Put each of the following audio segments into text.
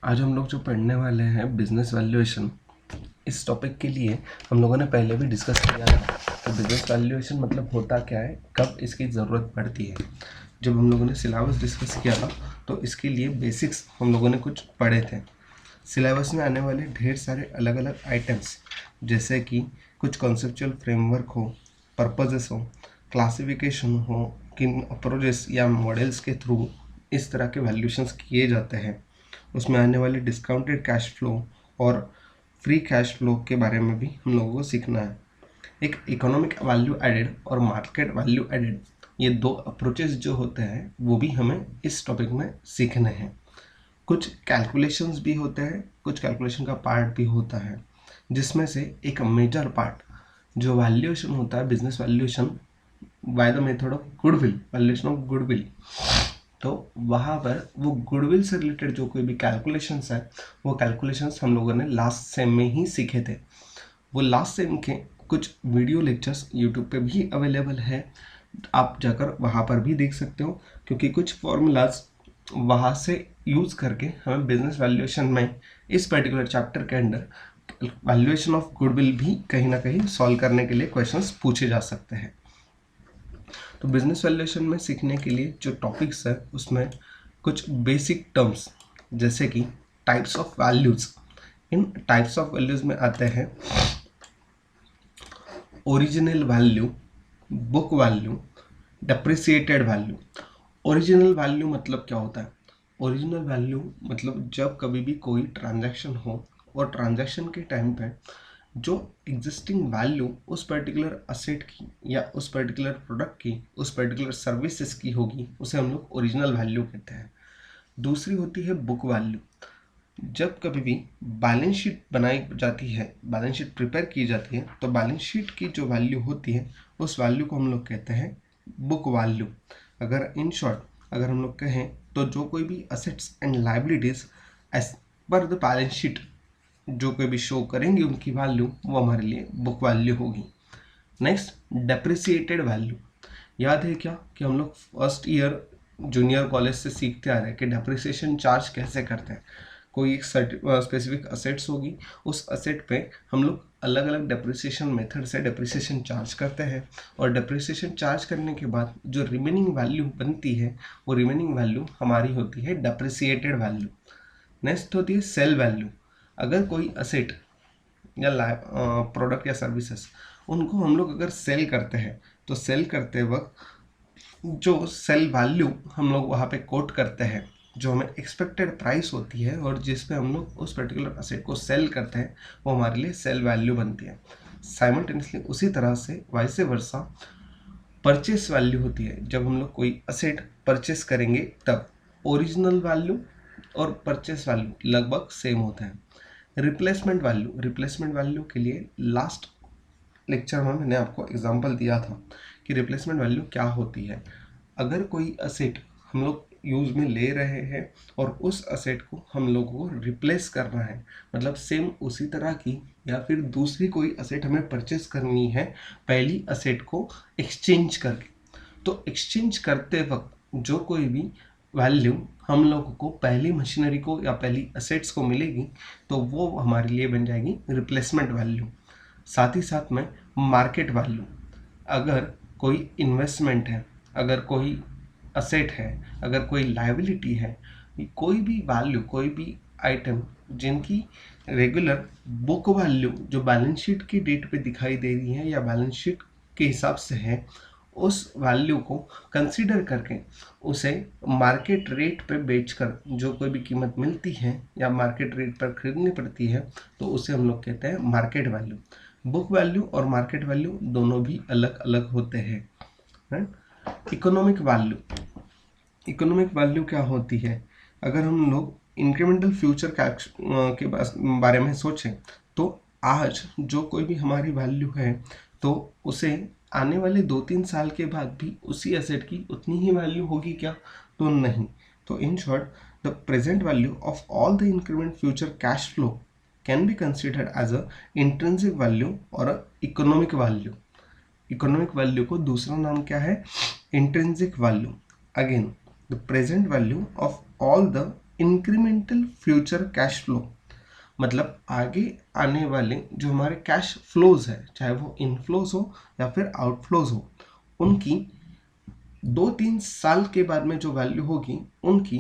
आज हम लोग जो पढ़ने वाले हैं बिजनेस वैल्यूएशन, इस टॉपिक के लिए हम लोगों ने पहले भी डिस्कस किया था। तो बिजनेस वैल्यूएशन मतलब होता क्या है, कब इसकी ज़रूरत पड़ती है। जब हम लोगों ने सिलेबस डिस्कस किया था तो इसके लिए बेसिक्स हम लोगों ने कुछ पढ़े थे। सिलेबस में आने वाले ढेर सारे अलग अलग आइटम्स, जैसे कि कुछ कॉन्सेप्चुअल फ्रेमवर्क हो, पर्पजेस हो, क्लासिफिकेशन हो, किन अप्रोचेस या मॉडल्स के थ्रू इस तरह के वैल्यूएशंस किए जाते हैं, उसमें आने वाले डिस्काउंटेड कैश फ्लो और फ्री कैश फ्लो के बारे में भी हम लोगों को सीखना है। एक इकोनॉमिक वैल्यू एडेड और मार्केट वैल्यू एडेड, ये दो अप्रोचेस जो होते हैं वो भी हमें इस टॉपिक में सीखने हैं। कुछ कैलकुलेशंस भी होते हैं, कुछ कैलकुलेशन का पार्ट भी होता है, जिसमें से एक मेजर पार्ट जो वैल्यूएशन होता है, business valuation by the method of goodwill, valuation of goodwill. तो वहाँ पर वो गुडविल से रिलेटेड जो कोई भी कैलकुलेशंस है, वो कैलकुलेशंस हम लोगों ने लास्ट सेम में ही सीखे थे। वो लास्ट सेम के कुछ वीडियो लेक्चर्स यूट्यूब पे भी अवेलेबल है, आप जाकर वहाँ पर भी देख सकते हो, क्योंकि कुछ फॉर्मूलाज वहाँ से यूज़ करके हमें बिजनेस वैल्यूएशन में इस पर्टिकुलर चैप्टर के अंदर वैल्यूएशन ऑफ गुडविल भी कहीं ना कहीं सॉल्व करने के लिए क्वेश्चंस पूछे जा सकते हैं। तो बिजनेस वैल्यूएशन में सीखने के लिए जो टॉपिक्स है उसमें कुछ बेसिक टर्म्स, जैसे कि types of values. In types of values में आते हैं original value, book value, depreciated value. Original value मतलब क्या होता है? ओरिजिनल वैल्यू मतलब जब कभी भी कोई ट्रांजैक्शन हो और ट्रांजैक्शन के टाइम पे जो एग्जिस्टिंग वैल्यू उस पर्टिकुलर असेट की या उस पर्टिकुलर प्रोडक्ट की, उस पर्टिकुलर सर्विसेज की होगी, उसे हम लोग ओरिजिनल वैल्यू कहते हैं। दूसरी होती है बुक वैल्यू। जब कभी भी बैलेंस शीट बनाई जाती है, बैलेंस शीट प्रिपेयर की जाती है, तो बैलेंस शीट की जो वैल्यू होती है उस वैल्यू को हम लोग कहते हैं बुक वैल्यू। अगर इन शॉर्ट अगर हम लोग कहें तो जो कोई भी assets and liabilities as per the balance sheet जो कोई भी शो करेंगे उनकी वैल्यू, वो हमारे लिए बुक वैल्यू होगी। Next, depreciated value. याद है क्या कि हम लोग फर्स्ट ईयर जूनियर कॉलेज से सीखते आ रहे हैं कि डेप्रिसिएशन चार्ज कैसे करते हैं। कोई एक स्पेसिफिक असेट्स होगी, उस असेट पे हम लोग अलग अलग डेप्रिसिएशन मेथड से डेप्रिसिएशन चार्ज करते हैं, और डेप्रिसिएशन चार्ज करने के बाद जो रिमेनिंग वैल्यू बनती है, वो रिमेनिंग वैल्यू हमारी होती है डेप्रिसिएटेड वैल्यू। नेक्स्ट होती है सेल वैल्यू। अगर कोई असेट या प्रोडक्ट या सर्विसेज, उनको हम लोग अगर सेल करते हैं तो सेल करते वक्त जो सेल वैल्यू हम लोग वहाँ पे कोट करते हैं, जो हमें एक्सपेक्टेड प्राइस होती है और जिस पे हम लोग उस पर्टिकुलर असेट को सेल करते हैं, वो हमारे लिए सेल वैल्यू बनती है। साइमल्टेनियसली उसी तरह से वाइस वर्सा परचेस वैल्यू होती है। जब हम लोग कोई असेट परचेस करेंगे तब ओरिजिनल वैल्यू और परचेस वैल्यू लगभग सेम होता है। रिप्लेसमेंट वैल्यू, रिप्लेसमेंट वैल्यू के लिए लास्ट लेक्चर में मैंने आपको एग्जांपल दिया था कि रिप्लेसमेंट वैल्यू क्या होती है। अगर कोई असेट हम लोग यूज में ले रहे हैं और उस असेट को हम लोगों को रिप्लेस करना है, मतलब सेम उसी तरह की या फिर दूसरी कोई असेट हमें परचेस करनी है पहली असेट को एक्सचेंज करके, तो एक्सचेंज करते वक्त जो कोई भी वैल्यू हम लोगों को पहली मशीनरी को या पहली असेट्स को मिलेगी, तो वो हमारे लिए बन जाएगी रिप्लेसमेंट वैल्यू। साथ ही साथ में मार्केट वैल्यू, अगर कोई इन्वेस्टमेंट है, अगर कोई असेट है, अगर कोई लायबिलिटी है, कोई भी वैल्यू, कोई भी आइटम जिनकी रेगुलर बुक वैल्यू जो बैलेंस शीट की डेट पे दिखाई दे रही है या बैलेंस शीट के हिसाब से है, उस वैल्यू को कंसीडर करके उसे मार्केट रेट पे बेचकर जो कोई भी कीमत मिलती है या मार्केट रेट पर खरीदनी पड़ती है, तो उसे हम लोग कहते हैं मार्केट वैल्यू। बुक वैल्यू और मार्केट वैल्यू दोनों भी अलग अलग होते हैं। इकोनॉमिक वैल्यू, इकोनॉमिक वैल्यू क्या होती है? अगर हम लोग इंक्रीमेंटल फ्यूचर के बारे में सोचें, तो आज जो कोई भी हमारी वैल्यू है, तो उसे आने वाले 2-3 साल के बाद भी उसी एसेट की उतनी ही वैल्यू होगी क्या? तो नहीं। तो in short the present value of all the increment future cash flow can be considered as a intrinsic value और a economic value. Economic value को दूसरा नाम क्या है? Intrinsic value. Again, the present value of all the incremental future cash flow, मतलब आगे आने वाले जो हमारे कैश फ्लोज है, चाहे वो इनफ्लोज हो या फिर आउटफ्लोज हो, उनकी 2-3 साल के बाद में जो वैल्यू होगी, उनकी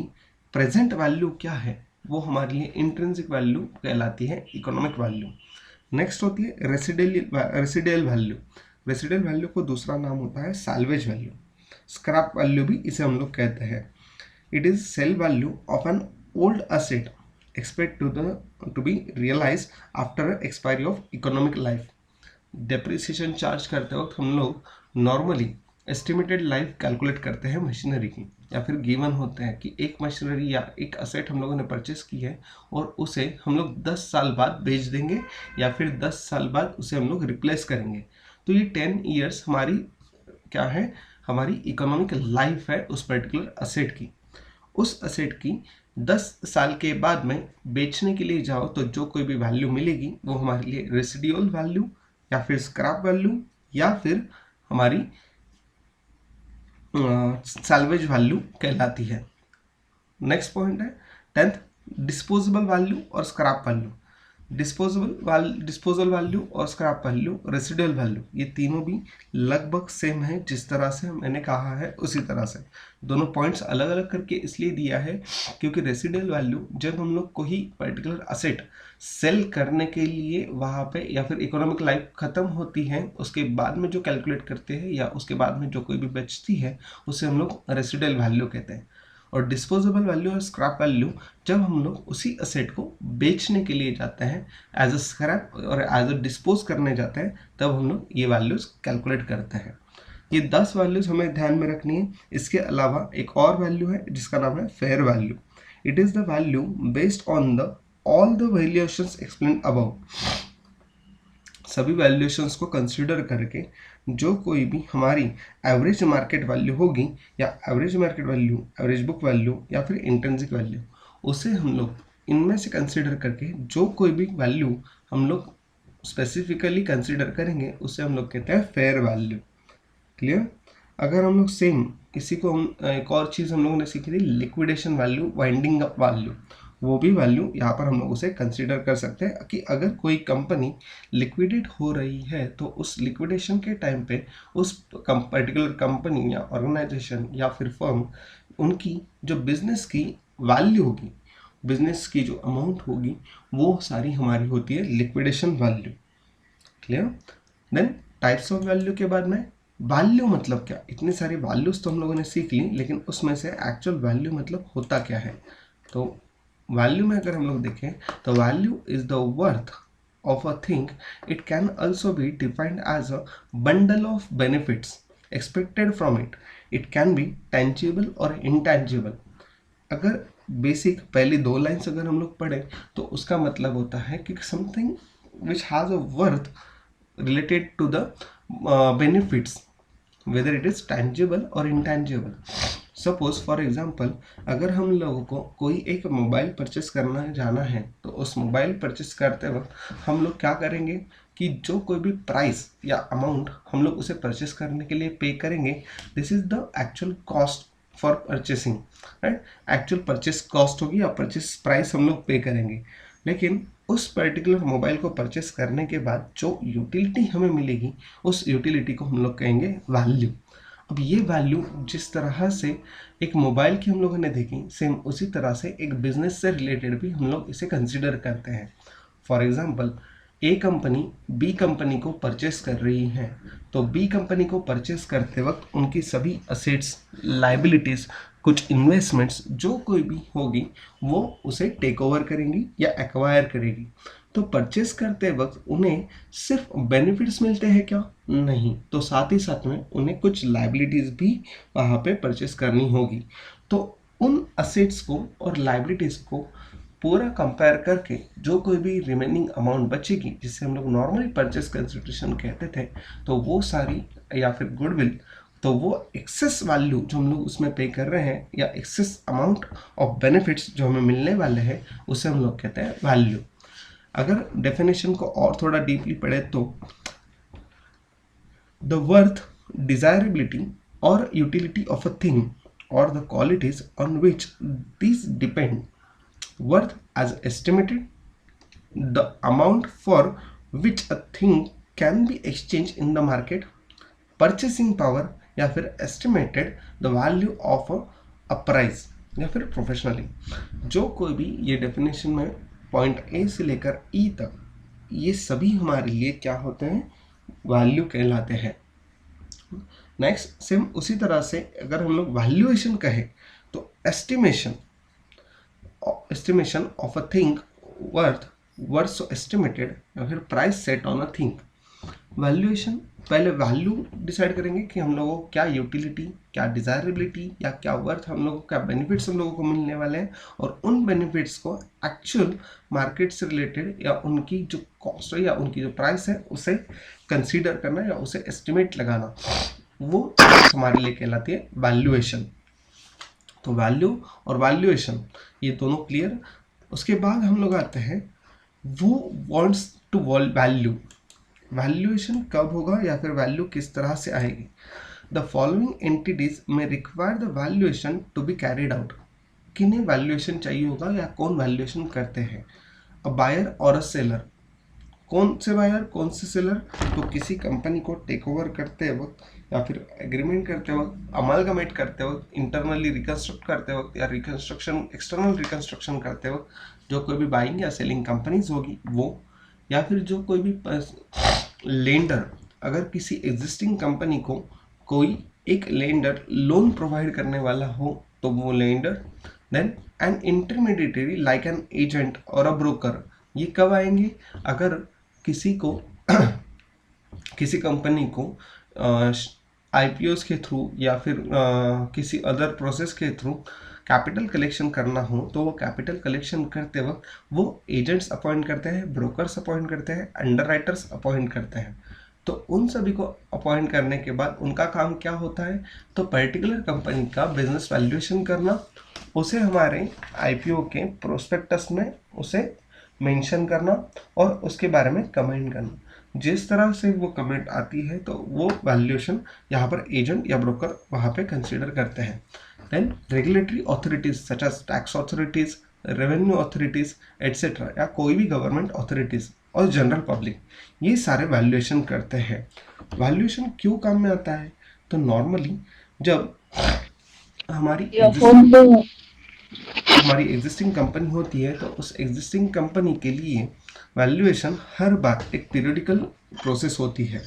प्रेजेंट वैल्यू क्या है, वो हमारे लिए इंट्रिंसिक वैल्यू कहलाती है, इकोनॉमिक वैल्यू। नेक्स्ट होती है रेसिडियल वैल्यू। रेसिडियल वैल्यू को दूसरा नाम होता है सैल्वेज वैल्यू, स्क्रैप वैल्यू भी इसे हम लोग कहते हैं। It is sale value of an old asset expect to be realise after expiry of economic life. Depreciation charge करते वक्त हम लोग नॉर्मली एस्टिमेटेड लाइफ कैलकुलेट करते हैं मशीनरी की, या फिर गिवन होते हैं कि एक मशीनरी या एक असेट हम लोगों ने परचेस की है और उसे हम लोग 10 साल बाद बेच देंगे या फिर 10 साल बाद उसे हम लोग रिप्लेस करेंगे। तो ये 10 ईयर्स हमारी क्या है, हमारी इकोनॉमिक लाइफ है उस पर्टिकुलर असेट की। उस असेट की 10 साल के बाद में बेचने के लिए जाओ तो जो कोई भी वैल्यू मिलेगी वो हमारे लिए रेसिडुअल वैल्यू या फिर स्क्रैप वैल्यू या फिर हमारी सैल्वेज वैल्यू कहलाती है। नेक्स्ट पॉइंट है 10th, डिस्पोजेबल वैल्यू और स्क्रैप वैल्यू। डिस्पोजल वैल्यू और स्क्रैप वैल्यू, रेसिडुअल वैल्यू, ये तीनों भी लगभग सेम है, जिस तरह से मैंने कहा है उसी तरह से। दोनों पॉइंट्स अलग अलग करके इसलिए दिया है क्योंकि रेसिडुअल वैल्यू जब हम लोग कोई पर्टिकुलर असेट सेल करने के लिए वहाँ पे या फिर इकोनॉमिक लाइफ खत्म होती है उसके बाद में जो कैलकुलेट करते हैं या उसके बाद में जो कोई भी बचती है उसे हम लोग रेसिडुअल वैल्यू कहते हैं। और डिस्पोजेबल वैल्यू और स्क्रैप वैल्यू जब हम लोग उसी असेट को बेचने के लिए जाते हैं एज अ स्क्रैप और एज अ डिस्पोज करने जाते हैं, तब हम लोग ये वैल्यूज कैलकुलेट करते हैं। ये 10 वैल्यूज हमें ध्यान में रखनी है। इसके अलावा एक और वैल्यू है जिसका नाम है fair value. It is the value based on the all the valuations explain above. सभी वैल्यूएशंस को कंसीडर करके जो कोई भी हमारी एवरेज मार्केट वैल्यू होगी या average market value, average book value या फिर इंट्रिंसिक वैल्यू, उसे हम लोग इनमें से कंसीडर करके जो कोई भी वैल्यू हम लोग स्पेसिफिकली कंसीडर करेंगे उसे हम लोग कहते हैं फेयर वैल्यू। क्लियर? अगर हम लोग सेम इसी को हम एक और चीज़ हम लोगों ने सीखी थी, liquidation value, winding up value, वो भी वैल्यू यहाँ पर हम लोग उसे कंसीडर कर सकते हैं कि अगर कोई कंपनी लिक्विडेट हो रही है तो उस लिक्विडेशन के टाइम पे उस पर्टिकुलर कंपनी या ऑर्गेनाइजेशन या फिर फर्म, उनकी जो बिजनेस की वैल्यू होगी, बिजनेस की जो अमाउंट होगी, वो सारी हमारी होती है liquidation value. Clear? Then types of value के बाद में वैल्यू मतलब क्या, इतनी सारी वैल्यूज तो हम लोगों ने सीख ली, लेकिन उसमें से एक्चुअल वैल्यू मतलब होता क्या है। तो वैल्यू में अगर हम लोग देखें तो value is the worth of a thing. It can also be defined as a bundle of benefits expected from it. It can be tangible or intangible. अगर बेसिक पहली 2 लाइन्स अगर हम लोग पढ़ें तो उसका मतलब होता है कि something which has a worth related to the benefits, whether it is tangible or intangible. Suppose for example अगर हम लोगों को कोई एक मोबाइल परचेस करना जाना है तो उस मोबाइल परचेस करते वक्त हम लोग क्या करेंगे कि जो कोई भी प्राइस या अमाउंट हम लोग उसे परचेस करने के लिए पे करेंगे, this is the actual cost for purchasing, right? Actual purchase cost होगी या परचेस प्राइस हम लोग पे करेंगे। लेकिन उस पर्टिकुलर मोबाइल को परचेस करने के बाद जो यूटिलिटी हमें मिलेगी उस यूटिलिटी को हम लोग कहेंगे वैल्यू। अब ये वैल्यू जिस तरह से एक मोबाइल की हम लोगों ने देखी, सेम उसी तरह से एक बिजनेस से रिलेटेड भी हम लोग इसे कंसिडर करते हैं। For example A company B company को परचेस कर रही है, तो बी कंपनी को परचेस करते वक्त उनकी सभी असेट्स, लाइबिलिटीज़, कुछ इन्वेस्टमेंट्स जो कोई भी होगी वो उसे टेक ओवर करेंगी या एक्वायर करेगी। तो परचेस करते वक्त उन्हें सिर्फ बेनिफिट्स मिलते हैं क्या? नहीं, तो साथ ही साथ में उन्हें कुछ लाइबिलिटीज़ भी वहाँ पे परचेस करनी होगी। तो उन असेट्स को और लाइबिलिटीज़ को पूरा कंपेयर करके जो कोई भी रिमेनिंग अमाउंट बचेगी, जिसे हम लोग नॉर्मली परचेस कंसिडरेशन कहते थे, तो वो सारी या फिर गुडविल, तो वो एक्सेस वैल्यू जो हम लोग उसमें पे कर रहे हैं या एक्सेस अमाउंट ऑफ बेनिफिट्स जो हमें मिलने वाले हैं उसे हम लोग कहते हैं वैल्यू। अगर डेफिनेशन को और थोड़ा डीपली पढ़े तो द वर्थ, डिजायरेबिलिटी और utility of a thing or the qualities on which these depend worth as estimated, the amount for which a thing can be exchange in the market, purchasing power, या फिर estimated the value of a price, या फिर professionally. जो कोई भी ये definition में point A से लेकर ई तक, ये सभी हमारे लिए क्या होते हैं, वैल्यू कहलाते हैं। नेक्स्ट सेम उसी तरह से अगर हम लोग वैल्यूएशन कहें तो estimation of a thing worth worth estimated, या फिर price set on a thing. Valuation, पहले वैल्यू डिसाइड करेंगे कि हम लोगों को क्या यूटिलिटी, क्या डिजायरेबिलिटी, या क्या वर्थ, हम लोगों को क्या बेनिफिट्स हम लोगों को मिलने वाले हैं, और उन बेनिफिट्स को एक्चुअल मार्केट से रिलेटेड या उनकी जो कॉस्ट है या उनकी जो प्राइस है उसे कंसीडर करना या उसे एस्टिमेट लगाना, वो हमारे लिए कहलाती है वैल्यूएशन। तो वैल्यू और वैल्यूएशन ये दोनों क्लियर। उसके बाद हम लोग आते हैं वो वांट्स टू वैल्यू। वैल्यूएशन कब होगा या फिर वैल्यू किस तरह से आएगी। द फॉलोइंग एंटिटीज में require the valuation to be carried out. किन्हें वैल्यूएशन चाहिए होगा या कौन वैल्यूएशन करते हैं। अ बायर और अ सेलर। कौन से बायर, कौन से सेलर, तो किसी कंपनी को टेक ओवर करते वक्त या फिर एग्रीमेंट करते वक्त, अमालगमेट करते वक्त, इंटरनली रिकंस्ट्रक्ट करते वक्त, या रिकंस्ट्रक्शन एक्सटर्नल रिकंस्ट्रक्शन करते वक्त जो कोई भी बाइंग या सेलिंग कंपनीज होगी वो, या फिर जो कोई भी लेंडर, अगर किसी एग्जिस्टिंग कंपनी को कोई एक लेंडर लोन प्रोवाइड करने वाला हो तो वो lender. Then an intermediary like an agent और अ ब्रोकर, ये कब आएंगे, अगर किसी को किसी कंपनी को आईपीओस के थ्रू या फिर किसी अदर प्रोसेस के थ्रू कैपिटल कलेक्शन करना हो, तो वो कैपिटल कलेक्शन करते वक्त वो एजेंट्स अपॉइंट करते हैं, ब्रोकर्स अपॉइंट करते हैं, अंडरराइटर्स अपॉइंट करते हैं। तो उन सभी को अपॉइंट करने के बाद उनका काम क्या होता है, तो पर्टिकुलर कंपनी का बिजनेस वैल्यूएशन करना, उसे हमारे आईपीओ के प्रोस्पेक्टस में उसे मेंशन करना और उसके बारे में कमेंट करना। जिस तरह से वो कमेंट आती है तो वो वैल्यूएशन यहाँ पर एजेंट या ब्रोकर वहाँ पे कंसीडर करते हैं। Then regulatory authorities such as tax authorities, revenue authorities etcetera, या कोई भी गवर्नमेंट ऑथोरिटीज और जनरल पब्लिक, ये सारे वैल्यूएशन करते हैं। वैल्यूएशन क्यों काम में आता है, तो नॉर्मली जब हमारी एग्जिस्टिंग कंपनी होती है तो उस एग्जिस्टिंग कंपनी के लिए वैल्यूएशन हर बार एक पीरियडिकल प्रोसेस होती है।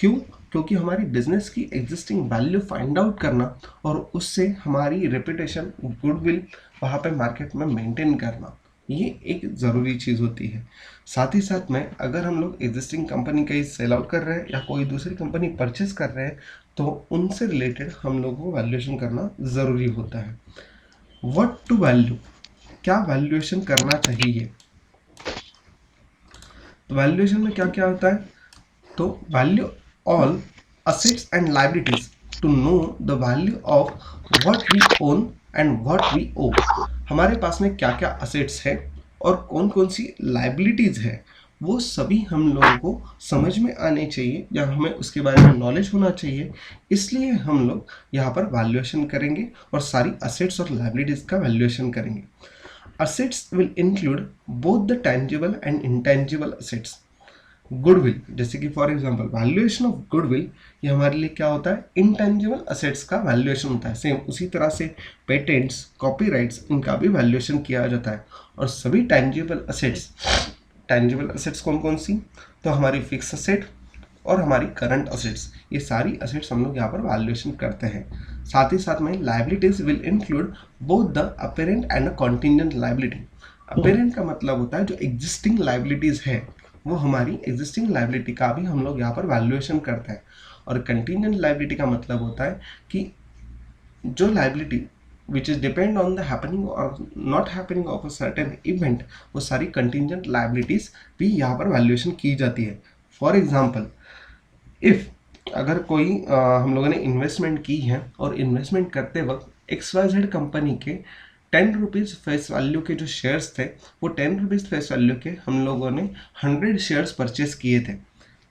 क्यों, क्योंकि हमारी बिजनेस की एग्जिस्टिंग वैल्यू फाइंड आउट करना और उससे हमारी रेपुटेशन, गुडविल वहाँ पे मार्केट में मेंटेन करना, ये एक ज़रूरी चीज़ होती है। साथ ही साथ में अगर हम लोग एग्जिस्टिंग कंपनी का ही सेल आउट कर रहे हैं या कोई दूसरी कंपनी परचेस कर रहे हैं तो उनसे रिलेटेड हम लोगों को वैल्यूएशन करना ज़रूरी होता है। व्हाट टू वैल्यू, क्या वैल्यूएशन करना चाहिए। तो वैल्यूएशन में क्या क्या होता है, तो value all assets and liabilities to know the value of what we own and what we owe. हमारे पास में क्या क्या असेट्स है और कौन कौन सी लायबिलिटीज है, वो सभी हम लोगों को समझ में आने चाहिए या हमें उसके बारे में नॉलेज होना चाहिए। इसलिए हम लोग यहाँ पर वैल्यूएशन करेंगे और सारी असेट्स और लायबिलिटीज का वैल्यूएशन करेंगे। Assets will include both the tangible and intangible assets. Goodwill, जैसे कि for example valuation of goodwill, ये हमारे लिए क्या होता है, इनटेंजिबल असेट्स का वैल्यूएशन होता है। सेम उसी तरह से पेटेंट्स, कॉपीराइट्स, इनका भी वैल्यूएशन किया जाता है। और सभी टेंजिबल असेट्स कौन कौन सी, तो हमारी फिक्स असेट और हमारी करंट असेट्स, ये सारी असेट्स हम लोग यहाँ पर वैल्यूएशन करते हैं। साथ ही साथ में liabilities will include both the apparent and a contingent liability. Apparent का मतलब होता है जो एग्जिस्टिंग लायबिलिटीज है, वो हमारी एग्जिस्टिंग लायबिलिटी का भी हम लोग यहाँ पर वैल्यूएशन करते हैं। और कंटिजेंट लायबिलिटी का मतलब होता है कि जो liability which is depend on the happening और not happening of a certain event, वो सारी कंटिजेंट लायबिलिटीज भी यहाँ पर वैल्यूएशन की जाती है। फॉर एग्जाम्पल इफ अगर कोई हम लोगों ने इन्वेस्टमेंट की है और इन्वेस्टमेंट करते वक्त XYZ कंपनी के 10 रुपीज़ फेस वैल्यू के जो शेयर्स थे, वो 10 रुपीज़ फेस वैल्यू के हम लोगों ने 100 शेयर्स परचेस किए थे,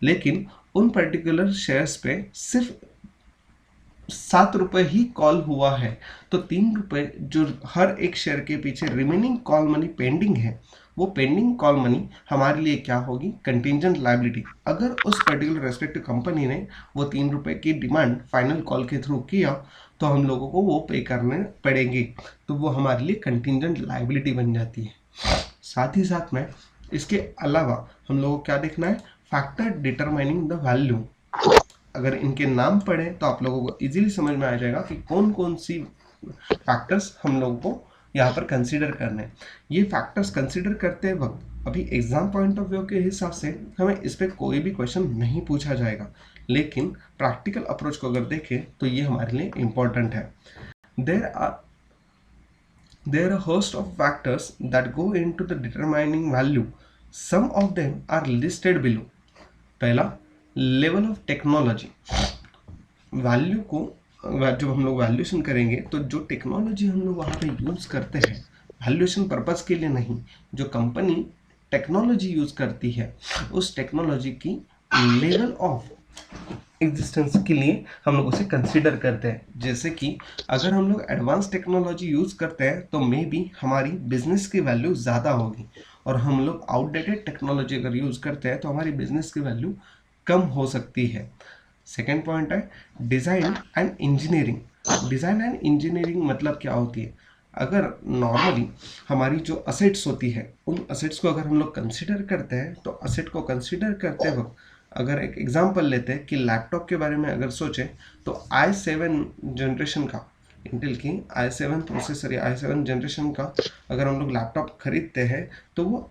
लेकिन उन पर्टिकुलर शेयर्स पे सिर्फ ₹7 ही कॉल हुआ है, तो ₹3 जो हर एक शेयर के पीछे रिमेनिंग कॉल मनी पेंडिंग है, वो पेंडिंग कॉल मनी हमारे लिए क्या होगी? Contingent liability. अगर उस पर्टिकुलर रेस्पेक्टिव कंपनी ने वो ₹3 की डिमांड फाइनल कॉल के थ्रू किया, तो हम लोगों को वो पे करने पड़ेंगे, तो वो हमारे लिए कंटिंजेंट लायबिलिटी बन जाती है। साथ ही साथ में इसके अलावा हम लोगों को क्या देखना है? Factor determining the value. अगर इनके नाम पढ़े तो आप लोगों को इजीली समझ में आ जाएगा कि कौन कौन सी फैक्टर्स हम लोगों को यहाँ पर कंसीडर करने हैं। ये फैक्टर्स कंसीडर करते वक्त अभी एग्जाम पॉइंट ऑफ व्यू के हिसाब से हमें इस पर कोई भी क्वेश्चन नहीं पूछा जाएगा, लेकिन प्रैक्टिकल अप्रोच को अगर देखें तो ये हमारे लिए इंपॉर्टेंट है। There are a host of factors that go into the determining value. Some of them are listed below. पहला, लेवल ऑफ टेक्नोलॉजी। वैल्यू को जब हम लोग वैल्यूएशन करेंगे तो जो टेक्नोलॉजी हम लोग वहाँ पे यूज़ करते हैं वैल्यूएशन पर्पस के लिए नहीं, जो कंपनी टेक्नोलॉजी यूज़ करती है उस टेक्नोलॉजी की लेवल ऑफ एग्जिस्टेंस के लिए हम लोग उसे कंसीडर करते हैं। जैसे कि अगर हम लोग एडवांस टेक्नोलॉजी यूज़ करते हैं तो मे बी हमारी बिजनेस की वैल्यू ज़्यादा होगी, और हम लोग आउटडेटेड टेक्नोलॉजी अगर यूज़ करते हैं तो हमारी बिजनेस की वैल्यू कम हो सकती है। सेकेंड पॉइंट है design and engineering. Design and engineering मतलब क्या होती है? अगर नॉर्मली हमारी जो असेट्स होती है उन असेट्स को अगर हम लोग कंसिडर करते हैं तो असेट को कंसिडर करते वक्त अगर एक एग्जांपल लेते हैं कि लैपटॉप के बारे में अगर सोचें तो i7 जनरेशन का, इंटेल की i7 प्रोसेसर या i7 जनरेशन का अगर हम लोग लैपटॉप खरीदते हैं तो वो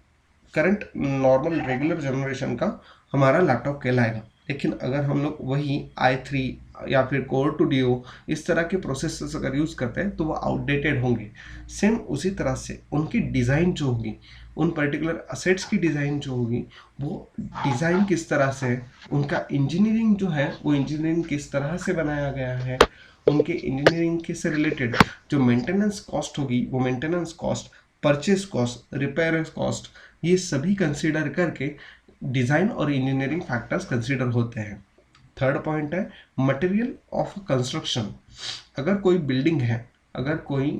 करंट नॉर्मल रेगुलर जनरेशन का हमारा लैपटॉप कहलाएगा। लेकिन अगर हम लोग वही i3 या फिर कोर टू डियो इस तरह के प्रोसेसर्स अगर यूज़ करते हैं तो वो आउटडेटेड होंगे। सेम उसी तरह से उनकी डिज़ाइन जो होगी, उन पर्टिकुलर असेट्स की डिज़ाइन जो होगी, वो डिज़ाइन किस तरह से है, उनका इंजीनियरिंग जो है वो इंजीनियरिंग किस तरह से बनाया गया है, उनके इंजीनियरिंग के से रिलेटेड जो मेंटेनेंस कॉस्ट होगी वो maintenance cost, purchase cost, repair cost, ये सभी कंसीडर करके डिज़ाइन और इंजीनियरिंग फैक्टर्स कंसीडर होते हैं। थर्ड पॉइंट है मटेरियल ऑफ कंस्ट्रक्शन। अगर कोई बिल्डिंग है, अगर कोई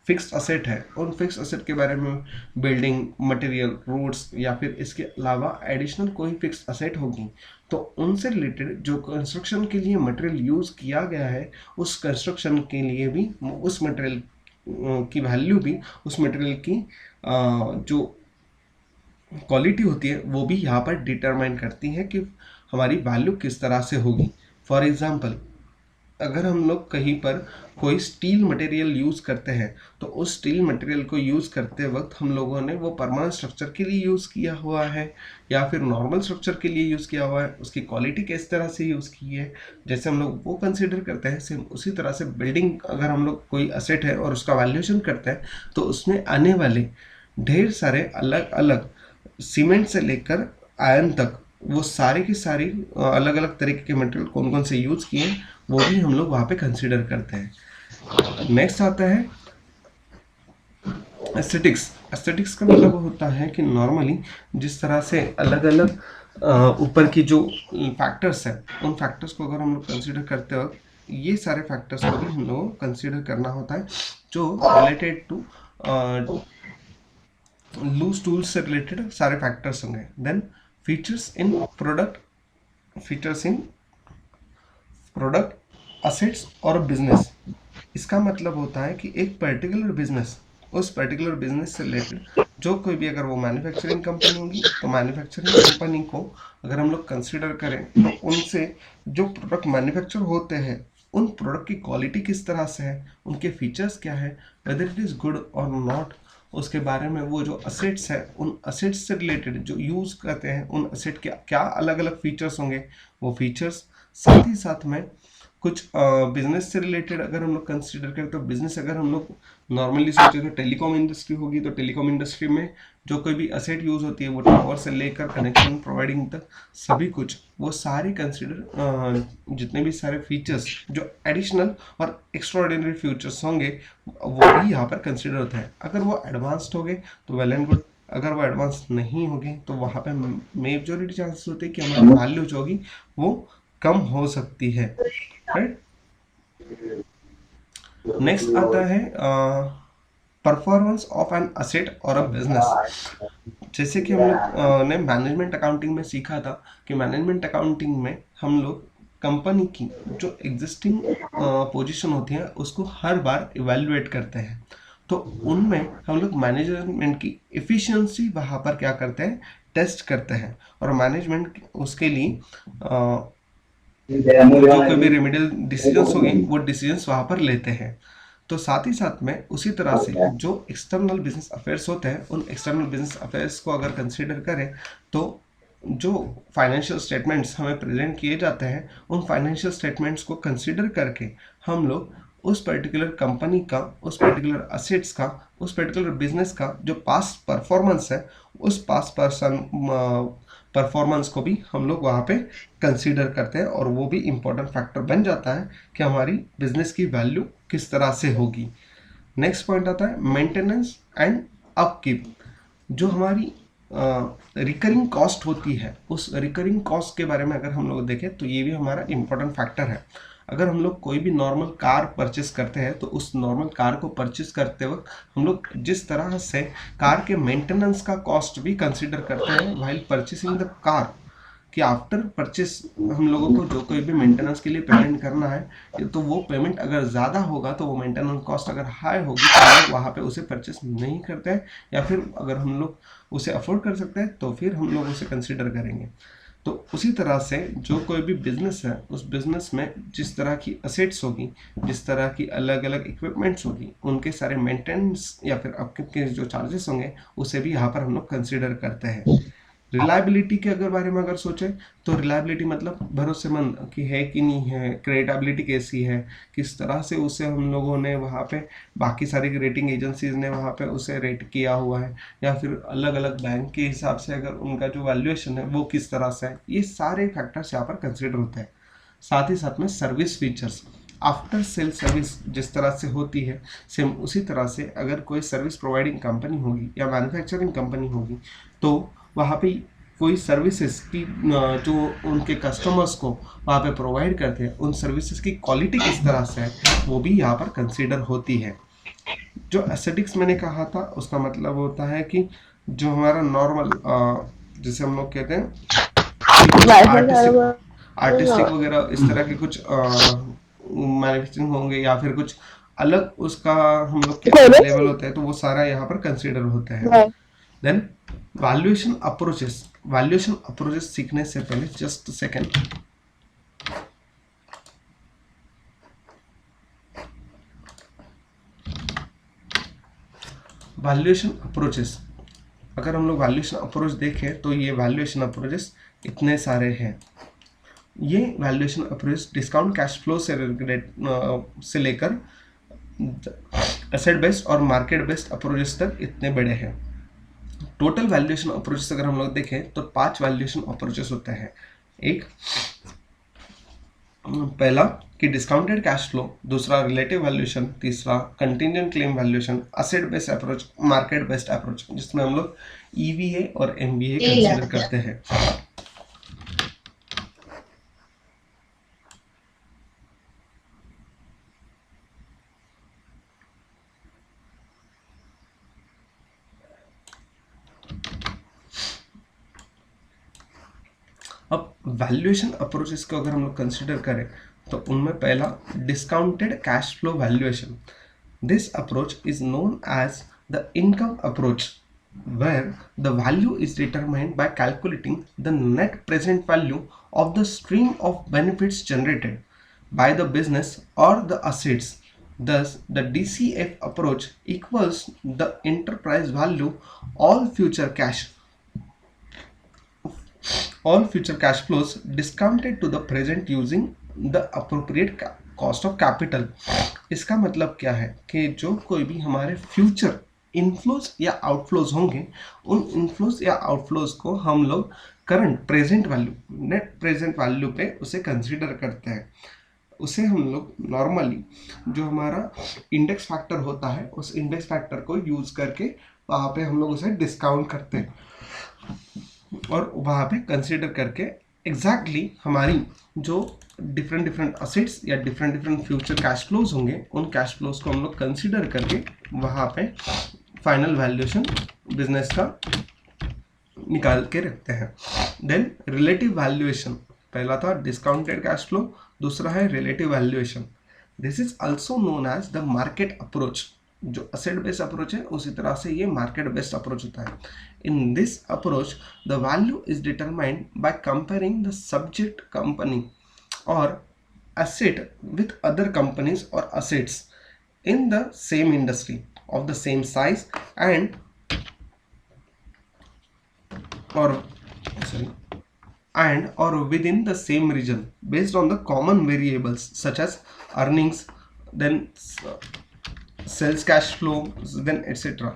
फिक्स्ड असेट है, उन फिक्स असेट के बारे में बिल्डिंग मटेरियल रोड्स या फिर इसके अलावा एडिशनल कोई फिक्स असेट होगी तो उनसे रिलेटेड जो कंस्ट्रक्शन के लिए मटेरियल यूज़ किया गया है उस कंस्ट्रक्शन के लिए भी उस मटेरियल की वैल्यू भी, उस मटेरियल की जो क्वालिटी होती है वो भी यहाँ पर डिटरमाइन करती है कि हमारी वैल्यू किस तरह से होगी। फॉर एग्जांपल अगर हम लोग कहीं पर कोई स्टील मटेरियल यूज़ करते हैं तो उस स्टील मटेरियल को यूज़ करते वक्त हम लोगों ने वो परमानेंट स्ट्रक्चर के लिए यूज़ किया हुआ है या फिर नॉर्मल स्ट्रक्चर के लिए यूज़ किया हुआ है, उसकी क्वालिटी किस तरह से यूज़ की है, जैसे हम लोग वो कंसिडर करते हैं। सेम उसी तरह से बिल्डिंग अगर हम लोग कोई असेट है और उसका वैल्यूएशन करते हैं तो उसमें आने वाले ढेर सारे अलग अलग सीमेंट से लेकर आयरन तक वो सारे की सारी अलग अलग तरीके के मटेरियल कौन कौन से यूज़ किए वो भी हम लोग वहाँ पे कंसिडर करते हैं। नेक्स्ट आता है एस्थेटिक्स। एस्थेटिक्स का मतलब होता है कि नॉर्मली जिस तरह से अलग अलग ऊपर की जो फैक्टर्स हैं उन फैक्टर्स को अगर हम लोग कंसिडर करते वक्त ये सारे फैक्टर्स को भी हम लोग को कंसिडर करना होता है जो रिलेटेड टू लूज टूल्स से रिलेटेड सारे फैक्टर्स होंगे। Then features in product assets और बिजनेस। इसका मतलब होता है कि एक पर्टिकुलर बिजनेस, उस पर्टिकुलर बिजनेस से रिलेटेड जो कोई भी अगर वो मैन्युफैक्चरिंग कंपनी होगी तो मैन्युफैक्चरिंग कंपनी को अगर हम लोग कंसिडर करें तो उनसे जो प्रोडक्ट मैन्युफैक्चर होते हैं उन प्रोडक्ट की क्वालिटी किस तरह से है, उनके फीचर्स क्या है, वेदर इट इज़ गुड और नॉट, उसके बारे में वो जो असेट्स है उन असेट्स से रिलेटेड जो यूज़ करते हैं उन असेट के क्या अलग अलग फीचर्स होंगे वो फीचर्स। साथ ही साथ में कुछ बिजनेस से रिलेटेड अगर हम लोग कंसिडर करें तो बिजनेस अगर हम लोग नॉर्मली सोचे तो टेलीकॉम इंडस्ट्री होगी तो टेलीकॉम इंडस्ट्री में जो कोई भी असेट यूज़ होती है वो टावर से लेकर कनेक्शन प्रोवाइडिंग तक सभी कुछ वो सारे कंसिडर जितने भी सारे फीचर्स जो एडिशनल और एक्स्ट्राऑर्डिनरी फीचर्स होंगे वो भी यहाँ पर कंसिडर होते हैं। अगर वो एडवांस्ड हो गए तो वेल एंड गुड, अगर वो एडवांस नहीं होगी तो वहाँ पे मेजॉरिटी चांसेस होते हैं कि हमारी वैल्यू जो होगी वो कम हो सकती है, राइट। नेक्स्ट आता है परफॉर्मेंस ऑफ एन असेट और अ बिजनेस। जैसे कि हम लोग ने मैनेजमेंट अकाउंटिंग में सीखा था कि मैनेजमेंट अकाउंटिंग में हम लोग कंपनी की जो एग्जिस्टिंग पोजीशन होती है उसको हर बार इवेल्युएट करते हैं। तो उनमें हम लोग मैनेजमेंट की एफिशिएंसी वहाँ पर क्या करते हैं, टेस्ट करते हैं, और मैनेजमेंट उसके लिए जो कोई भी रेमेडियल डिसीजंस होंगे वो डिसीजंस वहाँ पर लेते हैं। तो साथ ही साथ में उसी तरह से जो एक्सटर्नल बिजनेस अफेयर्स होते हैं उन एक्सटर्नल बिजनेस अफेयर्स को अगर कंसीडर करें तो जो फाइनेंशियल स्टेटमेंट्स हमें प्रेजेंट किए जाते हैं उन फाइनेंशियल स्टेटमेंट्स को कंसीडर करके हम लोग उस पर्टिकुलर कंपनी का, उस पर्टिकुलर असेट्स का, उस पर्टिकुलर बिजनेस का जो पास्ट परफॉर्मेंस है उस पास्ट परफॉर्मेंस को भी हम लोग वहाँ पे कंसीडर करते हैं, और वो भी इम्पोर्टेंट फैक्टर बन जाता है कि हमारी बिजनेस की वैल्यू किस तरह से होगी। नेक्स्ट पॉइंट आता है मेंटेनेंस एंड अपकीप। जो हमारी रिकरिंग कॉस्ट होती है उस रिकरिंग कॉस्ट के बारे में अगर हम लोग देखें तो ये भी हमारा इम्पोर्टेंट फैक्टर है। अगर हम लोग कोई भी नॉर्मल कार परचेस करते हैं तो उस नॉर्मल कार को परचेस करते वक्त हम लोग जिस तरह से कार के मेंटेनेंस का कॉस्ट भी कंसिडर करते हैं व्हाइल परचेसिंग द कार, कि आफ्टर परचेस हम लोगों को जो कोई भी मेंटेनेंस के लिए पेमेंट करना है तो वो पेमेंट अगर ज़्यादा होगा तो वो मेंटेनेंस कॉस्ट अगर हाई होगी तो हम लोग वहाँ पे उसे परचेस नहीं करते हैं, या फिर अगर हम लोग उसे अफोर्ड कर सकते हैं तो फिर हम लोग उसे कंसिडर करेंगे। तो उसी तरह से जो कोई भी बिजनेस है उस बिजनेस में जिस तरह की असेट्स होगी, जिस तरह की अलग अलग इक्विपमेंट्स होगी, उनके सारे मेंटेनेंस या फिर अपकेप के जो चार्जेस होंगे उसे भी यहाँ पर हम लोग कंसिडर करते हैं। रिलायबिलिटी के अगर बारे में अगर सोचें तो रिलायबिलिटी मतलब भरोसेमंद कि है कि नहीं है, क्रेडिटेबिलिटी कैसी है, किस तरह से उसे हम लोगों ने वहाँ पे बाकी सारी रेटिंग एजेंसीज ने वहाँ पे उसे रेट किया हुआ है, या फिर अलग अलग बैंक के हिसाब से अगर उनका जो वैल्यूएशन है वो किस तरह से है, ये सारे फैक्टर्स यहाँ पर कंसिडर होते हैं। साथ ही साथ में service features, after sale service जिस तरह से होती है सेम उसी तरह से अगर कोई सर्विस प्रोवाइडिंग कंपनी होगी या मैन्युफैक्चरिंग कंपनी होगी तो वहाँ पे कोई सर्विसेज की जो उनके कस्टमर्स को वहाँ पे प्रोवाइड करते हैं उन सर्विसेज की क्वालिटी किस तरह से है वो भी यहाँ पर कंसीडर होती है। जो एस्थेटिक्स मैंने कहा था उसका मतलब होता है कि जो हमारा नॉर्मल जैसे हम लोग कहते हैं कि कुछ आर्टिस्टिक वगैरह इस तरह के कुछ मैन्युफैक्चरिंग होंगे या फिर कुछ अलग उसका हम लोग के लेवल होते हैं तो वो सारा यहाँ पर कंसीडर होता है। देन वैल्यूएशन अप्रोचेस सीखने से पहले जस्ट सेकेंड, वैल्यूएशन अप्रोचेस, अगर हम लोग वैल्यूएशन अप्रोच देखें तो ये वैल्यूएशन अप्रोचेस इतने सारे हैं। ये valuation approach discount cash flow से लेकर एसेट बेस्ड और मार्केट बेस्ड अप्रोचेस तक इतने बड़े हैं। टोटल वैल्यूएशन अप्रोचेस अगर हम लोग देखें तो 5 वैल्यूएशन अप्रोचेस होते हैं। एक पहला कि डिस्काउंटेड कैश फ्लो, दूसरा रिलेटिव वैल्यूएशन, तीसरा contingent claim valuation, asset based approach, market based approach, जिसमें हम लोग ईवीए और एमबीए कंसीडर करते हैं। अब वैल्यूएशन अप्रोचेस को अगर हम लोग कंसीडर करें तो उनमें पहला discounted cash flow valuation. This approach is known as the income approach where the value is determined by calculating the net present value of the stream of benefits generated by the business or the assets. Thus, the DCF approach equals the enterprise value all future cash flows discounted to the present using the appropriate cost of capital। इसका मतलब क्या है कि जो कोई भी हमारे future inflows या आउटफ्लोज होंगे उन इनफ्लोज या आउटफ्लोज को हम लोग current present value, net present value पे उसे कंसीडर करते हैं। उसे हम लोग नॉर्मली जो हमारा इंडेक्स फैक्टर होता है उस इंडेक्स फैक्टर को यूज करके वहाँ पे हम लोग उसे डिस्काउंट करते हैं और वहाँ पे कंसीडर करके एग्जैक्टली हमारी जो डिफरेंट डिफरेंट असेट्स या different different future cash flows होंगे, उन कैश फ्लोज को हम लोग कंसिडर करके वहाँ पे फाइनल वैल्यूएशन बिजनेस का निकाल के रखते हैं। देन रिलेटिव वैल्यूएशन, पहला था डिस्काउंटेड कैश फ्लो, दूसरा है relative valuation. This is also known as the market approach. जो असेट बेस्ड अप्रोच है उसी तरह से ये मार्केट बेस्ड अप्रोच होता है। In this approach the value is determined by comparing the subject company और asset with other companies or assets in the same industry of the same size and or sorry or within the same region based on the common variables such as earnings, then sales cash flow, then etc.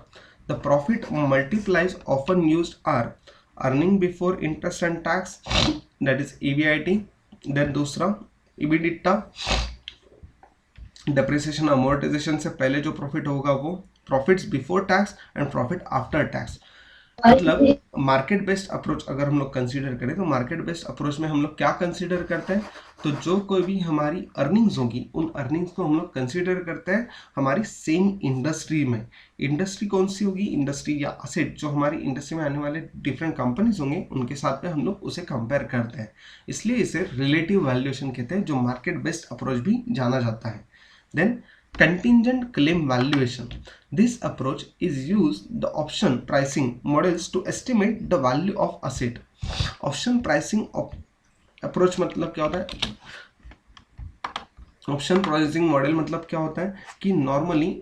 The profit multipliers often used are earning before interest and tax, that is EBIT, then दूसरा EBITDA, depreciation amortisation से पहले जो profit होगा वो profits before tax and profit after tax. मतलब market based approach अगर हम लोग कंसीडर करें तो मार्केट बेस्ड अप्रोच में हम लोग क्या कंसीडर करते हैं, तो जो कोई भी हमारी अर्निंग्स होगी उन अर्निंग्स को हम लोग कंसीडर करते हैं हमारी सेम इंडस्ट्री में। इंडस्ट्री कौन सी होगी, इंडस्ट्री या असेट जो हमारी इंडस्ट्री में आने वाले डिफरेंट कंपनीज होंगे उनके साथ में हम लोग उसे कंपेयर करते हैं, इसलिए इसे रिलेटिव वैल्यूएशन कहते हैं, जो मार्केट बेस्ड अप्रोच भी जाना जाता है। Then contingent claim valuation. This approach is used the option pricing models to estimate the value of asset. Option pricing approach मतलब क्या होता है, ऑप्शन प्राइसिंग मॉडल मतलब क्या होता है कि नॉर्मली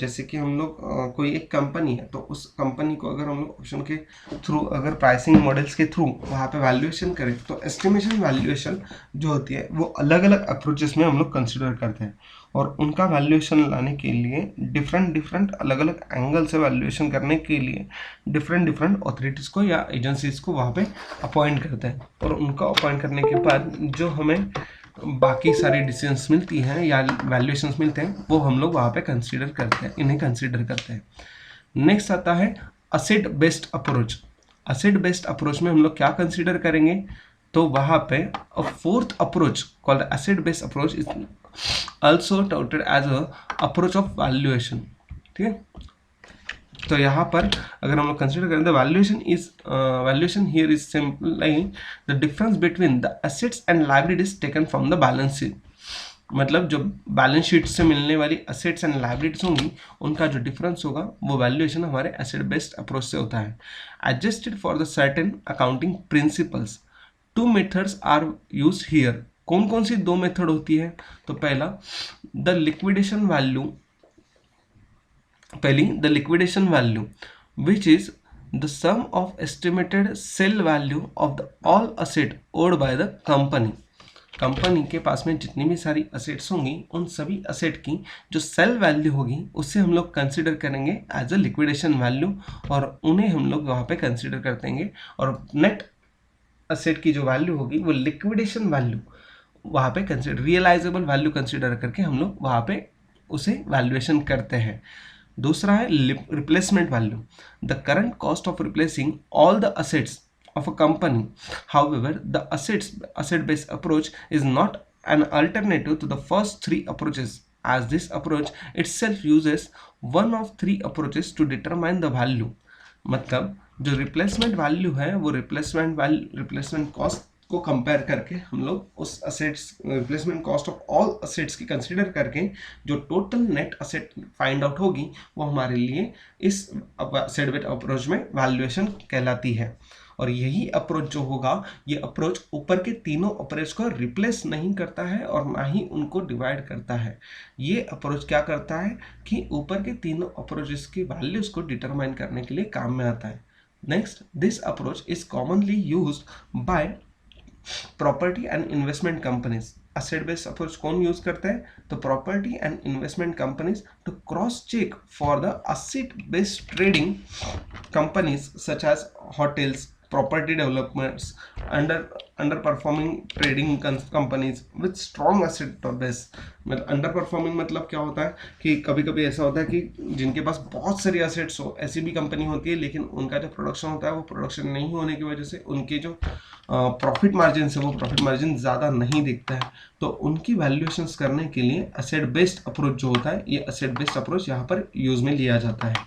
जैसे कि हम लोग कोई एक कंपनी है तो उस कंपनी को अगर हम लोग ऑप्शन के थ्रू अगर प्राइसिंग मॉडल्स के थ्रू वहाँ पे वैल्यूएशन करें तो एस्टिमेशन वैल्यूएशन जो होती है वो अलग अलग अप्रोचेस में हम लोग कंसिडर करते हैं और उनका वैल्यूएशन लाने के लिए डिफरेंट अलग अलग एंगल से वैल्यूएशन करने के लिए डिफरेंट अथॉरिटीज़ को या एजेंसीज को वहाँ पे अपॉइंट करते हैं और उनका अपॉइंट करने के बाद जो हमें बाकी सारी डिसीजंस मिलती हैं या वैल्यूएशंस मिलते हैं वो हम लोग वहाँ पे कंसीडर करते हैं, इन्हें कंसीडर करते हैं। नेक्स्ट आता है asset based approach. Asset based approach में हम लोग क्या कंसीडर करेंगे, तो वहाँ पे a fourth approach called asset based approach is also touted as a approach of valuation. ठीक है, तो यहाँ पर अगर हम लोग कंसिडर करें तो valuation here is simply the difference between the assets and liabilities taken from the balance sheet. मतलब जो बैलेंस शीट से मिलने वाली एसेट्स एंड लायबिलिटीज होंगी उनका जो डिफरेंस होगा वो वैल्यूएशन हमारे एसेट बेस्ड अप्रोच से होता है। Adjusted for the certain accounting principles, two methods are use here. कौन कौन सी दो मेथड होती है, तो पहला द लिक्विडेशन वैल्यू, पहली the liquidation value which is the sum of estimated sale value of the all asset owed by the company. Company के पास में जितनी भी सारी असेट्स होंगी उन सभी असेट की जो सेल वैल्यू होगी उससे हम लोग कंसिडर करेंगे एज अ लिक्विडेशन वैल्यू और उन्हें हम लोग वहाँ पे कंसिडर कर देंगे और नेट असेट की जो वैल्यू होगी वो लिक्विडेशन वैल्यू वहाँ पे कंसिडर रियलाइजेबल वैल्यू कंसिडर करके हम लोग वहाँ पे उसे वैल्यूएशन करते हैं। दूसरा है replacement value, the current cost of replacing all the assets of a company. However, the asset-based approach is not an alternative to the first three approaches, as this approach itself uses one of three approaches to determine the value. मतलब जो replacement value है वो replacement cost को compare करके हम लोग उस assets replacement cost of all assets की कंसीडर करके जो total net asset find out होगी वो हमारे लिए इस असेट बेस्ड अप्रोच में वैल्यूएशन कहलाती है। और यही अप्रोच जो होगा ये अप्रोच ऊपर के तीनों अप्रोच को रिप्लेस नहीं करता है और ना ही उनको डिवाइड करता है। ये अप्रोच क्या करता है कि ऊपर के तीनों अप्रोचेस की वैल्यूज को डिटरमाइन करने के लिए काम में आता है। Next, this approach is commonly used by property and investment companies. Asset based approach कौन यूज करते हैं, तो property and investment companies to cross check for the asset based trading companies such as hotels, property developments, underperforming trading companies with strong asset base. मतलब underperforming मतलब क्या होता है कि कभी कभी ऐसा होता है कि जिनके पास बहुत सारी assets हो, ऐसी भी कंपनी होती है, लेकिन उनका जो प्रोडक्शन होता है वो प्रोडक्शन नहीं होने की वजह से उनके जो प्रॉफिट मार्जिन है वो प्रॉफिट मार्जिन ज़्यादा नहीं दिखता है। तो उनकी वैल्यूएशंस करने के लिए एसेट बेस्ड अप्रोच जो होता है, ये एसेट बेस्ड अप्रोच यहाँ पर यूज में लिया जाता है।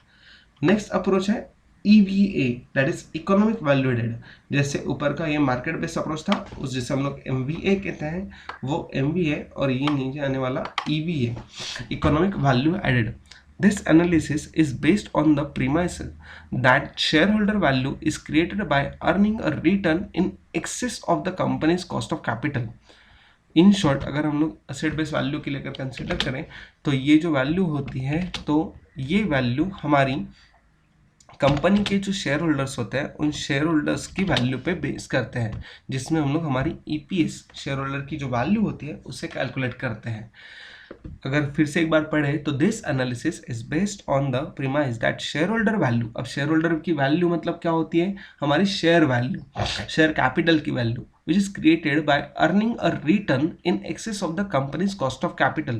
नेक्स्ट अप्रोच है EVA, that is economic value added. जैसे ऊपर का ये मार्केट बेस्ड अप्रोच था, उस जिसे हम लोग MVA कहते हैं, वो MVA, और ये नीचे आने वाला EVA, economic value added. This analysis is based on the premise that shareholder value is created by earning a return in excess of the company's cost of capital. In short अगर हम लोग asset based value के लेकर consider करें तो ये जो value होती है, तो ये वैल्यू हमारी कंपनी के जो शेयर होल्डर्स होते हैं उन शेयर होल्डर्स की वैल्यू पे बेस करते हैं, जिसमें हम लोग हमारी EPS शेयर होल्डर की जो वैल्यू होती है उससे कैलकुलेट करते हैं। अगर फिर से एक बार पढ़े तो this analysis is based on the premise that share holder value. अब शेयर होल्डर की वैल्यू मतलब क्या होती है, हमारी शेयर वैल्यू, शेयर कैपिटल की value, which is created by earning a return in excess of the company's cost of capital।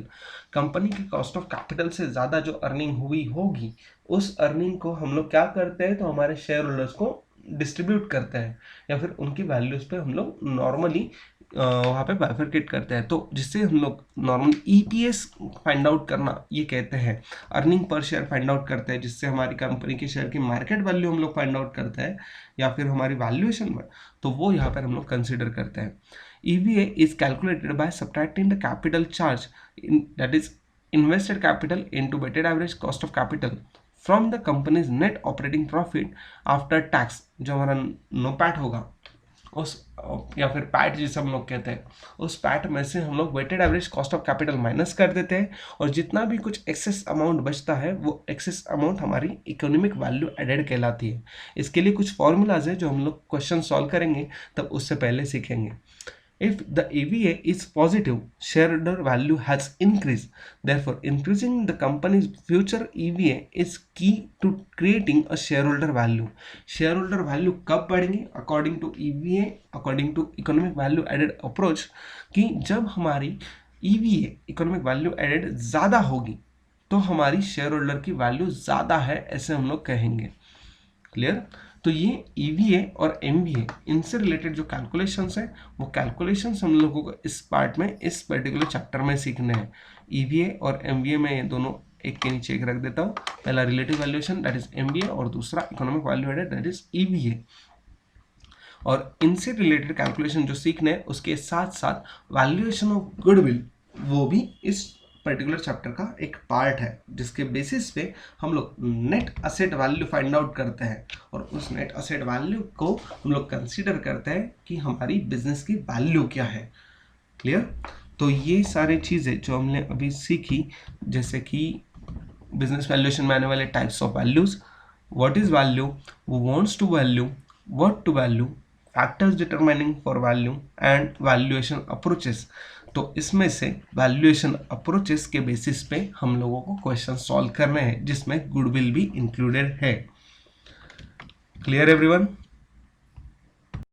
Company की cost of capital से ज़्यादा जो अर्निंग हुई होगी, उस अर्निंग को हम लोग क्या करते हैं, तो हमारे शेयर होल्डर्स को डिस्ट्रीब्यूट करते हैं, या फिर उनकी वैल्यूज पे हम लोग नॉर्मली वहाँ पे बाइफरकेट करते हैं। तो जिससे हम लोग नॉर्मल EPS फाइंड आउट करना ये कहते हैं, earning per share find out करते हैं, जिससे हमारी कंपनी के शेयर की मार्केट वैल्यू हम लोग फाइंड आउट करते हैं, या फिर हमारी वैल्यूएशन में, तो वो यहाँ पर हम लोग कंसिडर करते हैं। EVA is calculated by subtracting the capital charge, that is invested capital into weighted average cost of capital from the company's net operating profit after tax. जो हमारा NOPAT होगा उस, या फिर पैट जिसे हम लोग कहते हैं, उस पैट में से हम लोग weighted average cost of capital minus कर देते हैं, और जितना भी कुछ एक्सेस अमाउंट बचता है वो एक्सेस अमाउंट हमारी इकोनॉमिक वैल्यू एडेड कहलाती है। इसके लिए कुछ फॉर्मूलाज है जो हम लोग क्वेश्चन सॉल्व करेंगे तब उससे पहले सीखेंगे। If the EVA is positive, shareholder value has increased. Therefore, increasing the company's future EVA is key to creating a shareholder value. Shareholder value कब बढ़ेंगे? According to EVA, according to economic value added approach, कि जब हमारी EVA economic value added ज़्यादा होगी तो हमारी share holder की वैल्यू ज़्यादा है, ऐसे हम लोग कहेंगे। क्लियर? तो ये EVA और MVA, इनसे रिलेटेड जो कैलकुलेशंस हैं वो कैलकुलेशंस हम लोगों को इस पार्ट में, इस पर्टिकुलर चैप्टर में सीखने हैं। EVA और MVA में ये दोनों एक के नीचे एक रख देता हूँ। पहला relative valuation that is MVA, और दूसरा economic value added that is EVA। और इनसे रिलेटेड कैलकुलेशन जो सीखने हैं उसके साथ साथ वैल्यूएशन ऑफ गुडविल, वो भी इस पर्टिकुलर चैप्टर का एक पार्ट है, जिसके बेसिस पे हम लोग net asset value find out करते हैं, और उस नेट असेट वैल्यू को हम लोग कंसीडर करते हैं कि हमारी बिजनेस की वैल्यू क्या है। क्लियर? तो ये सारी चीज़ें जो हमने अभी सीखी, जैसे कि बिजनेस वैल्यूएशन में आने वाले types of values, what is value, wants to value, what to value, factors determining for value, and valuation approaches. तो इसमें से वैल्यूएशन अप्रोचेस के बेसिस पे हम लोगों को क्वेश्चन सॉल्व करने हैं, जिसमें गुडविल भी इंक्लूडेड है। Clear everyone?